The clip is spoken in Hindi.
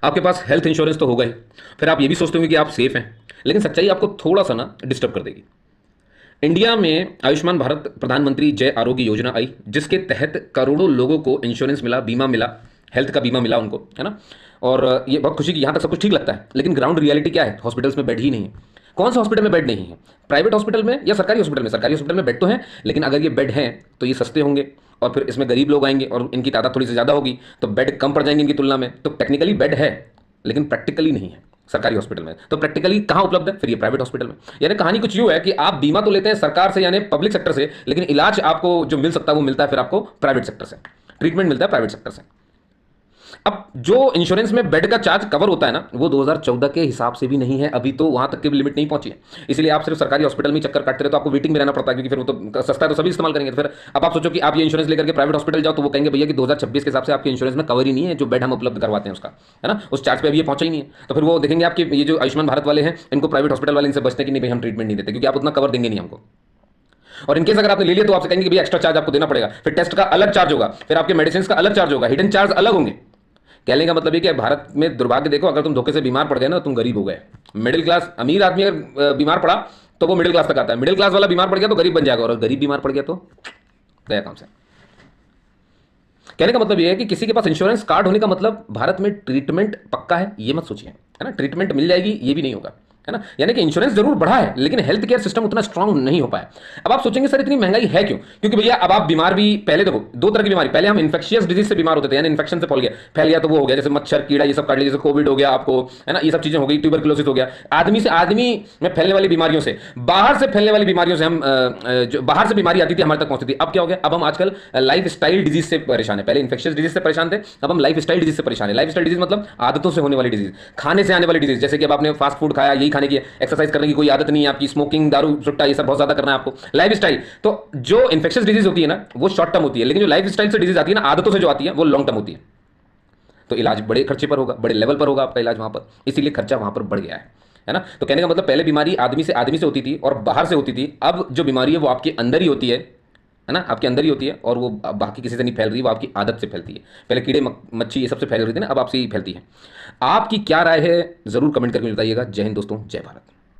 आपके पास हेल्थ इंश्योरेंस तो होगा ही, फिर आप ये भी सोचते होंगे कि आप सेफ हैं, लेकिन सच्चाई आपको थोड़ा सा ना डिस्टर्ब कर देगी। इंडिया में आयुष्मान भारत प्रधानमंत्री जय आरोग्य योजना आई, जिसके तहत करोड़ों लोगों को इंश्योरेंस मिला, बीमा मिला, हेल्थ का बीमा मिला उनको, है ना। और ये बहुत खुशी की, यहाँ तक सब कुछ ठीक लगता है, लेकिन ग्राउंड रियलिटी क्या है? हॉस्पिटल्स में बेड ही नहीं है। कौन सा हॉस्पिटल में बेड नहीं है? प्राइवेट हॉस्पिटल में या सरकारी हॉस्पिटल में? सरकारी हॉस्पिटल में बेड तो है, लेकिन अगर ये बेड हैं तो ये सस्ते होंगे, और फिर इसमें गरीब लोग आएंगे और इनकी तादाद थोड़ी सी ज़्यादा होगी, तो बेड कम पड़ जाएंगे इनकी तुलना में। तो टेक्निकली बेड है, लेकिन प्रैक्टिकली नहीं है सरकारी हॉस्पिटल में। तो प्रैक्टिकली कहाँ उपलब्ध है? फिर ये प्राइवेट हॉस्पिटल में। यानी कहानी कुछ यूं है कि आप बीमा तो लेते हैं सरकार से, यानी पब्लिक सेक्टर से, लेकिन इलाज आपको जो मिल सकता है वो मिलता है फिर आपको प्राइवेट सेक्टर से, ट्रीटमेंट मिलता है प्राइवेट सेक्टर से। अब जो इंश्योरेंस में बेड का चार्ज कवर होता है ना, वो 2014 के हिसाब से भी नहीं है, अभी तो वहां तक की भी लिमिट नहीं पहुंची है। इसलिए आप सिर्फ सरकारी हॉस्पिटल में चक्कर काटते रहे तो आपको वेटिंग में रहना पड़ता है, क्योंकि फिर वो तो सस्ता है तो सभी इस्तेमाल करेंगे। तो फिर अब आप सोचो कि आप ये इंश्योरेंस लेकर के प्राइवेट हॉस्पिटल जाओ, तो वो कहेंगे भैया कि 2026 के हिसाब से आपके इंश्योरेंस में कवर ही नहीं है, जो बेड हम उपलब्ध करवाते हैं उसका, है ना, उस चार्ज पे अभी ये पहुंचा ही नहीं है। तो फिर वो देखेंगे आपके ये जो आयुष्मान भारत वाले हैं, इनको प्राइवेट हॉस्पिटल वाले इनसे बचते कि नहीं भाई हम ट्रीटमेंट नहीं देते, क्योंकि आप उतना कवर देंगे नहीं हमको। और इनकेस अगर आपने ले लिया तो आपसे कहेंगे कि भैया एक्स्ट्रा चार्ज आपको देना पड़ेगा, फिर टेस्ट का अलग चार्ज होगा, फिर आपके मेडिसिन का अलग चार्ज होगा, हिडन चार्ज अलग होंगे। कहने का मतलब ये कि भारत में दुर्भाग्य देखो, अगर तुम धोखे से बीमार पड़ गए ना, तुम गरीब हो गए। मिडिल क्लास, अमीर आदमी अगर बीमार पड़ा तो वो मिडिल क्लास तक आता है, मिडिल क्लास वाला बीमार पड़ गया तो गरीब बन जाएगा, और गरीब बीमार पड़ गया तो गया काम से। कहने का मतलब ये है कि किसी के पास इंश्योरेंस कार्ड होने का मतलब भारत में ट्रीटमेंट पक्का है, ये मत सोचिए, है ना। ट्रीटमेंट मिल जाएगी ये भी नहीं होगा, है ना। यानी कि इंश्योरेंस जरूर बढ़ा है, लेकिन हेल्थ केयर सिस्टम उतना स्ट्रांग नहीं हो पाया। अब आप सोचेंगे सर इतनी महंगाई है क्यों? क्योंकि भैया अब आप बीमार भी, पहले देखो दो तरह की बीमारी, पहले हम इन्फेक्शियस डिजीज से बीमार होते थे, यानी इन्फेक्शन से फैल गया तो वो हो गया, जैसे मच्छर कीड़ा ये सब काट लिया, जैसे कोविड हो गया आपको, है ना, ये सब चीजें हो गई, ट्यूबरकुलोसिस हो गया। आदमी से आदमी में फैलने वाली बीमारियों से, बाहर से फैलने वाली बीमारियों से हम जो बाहर से बीमारी आती थी हमारे तक पहुंचती थी। अब क्या हो गया? अब हम आजकल लाइफ स्टाइल डिजीज से परेशान है। पहले इन्फेक्शियस डिजीज से परेशान थे, अब हम लाइफ स्टाइल डिजीज से परेशान है। लाइफ स्टाइल डिजीज मतलब आदतों से होने वाली डिजीज, खाने से आने वाली डिजीज, जैसे कि अब आपने फास्ट फूड खाया, यही खाने की, एक्सरसाइज करने की कोई आदत नहीं है आपकी, स्मोकिंग, दारू सुट्टा ये सब बहुत ज्यादा करना है आपको, लाइफ स्टाइल। तो जो इन्फेक्शियस डिजीज होती है ना वो शॉर्ट टर्म होती है, लेकिन जो लाइफ स्टाइल से डिजीज आती है ना, आदतों से जो आती है, वो लॉन्ग टर्म होती है। तो इलाज बड़े खर्चे पर होगा, बड़े लेवल पर होगा आपका इलाज वहां पर, इसीलिए खर्चा वहां पर बढ़ गया है ना। तो कहने का मतलब पहले बीमारी आदमी से होती थी और बाहर से होती थी, अब जो बीमारी है वो आपके अंदर ही होती है ना, आपके अंदर ही होती है, और वो बाकी किसी से नहीं फैल रही, वो आपकी आदत से फैलती है। पहले कीड़े मच्छी ये सबसे फैल रही थी ना, अब आपसे ही फैलती है। आपकी क्या राय है जरूर कमेंट करके बताइएगा। जय हिंद दोस्तों, जय भारत।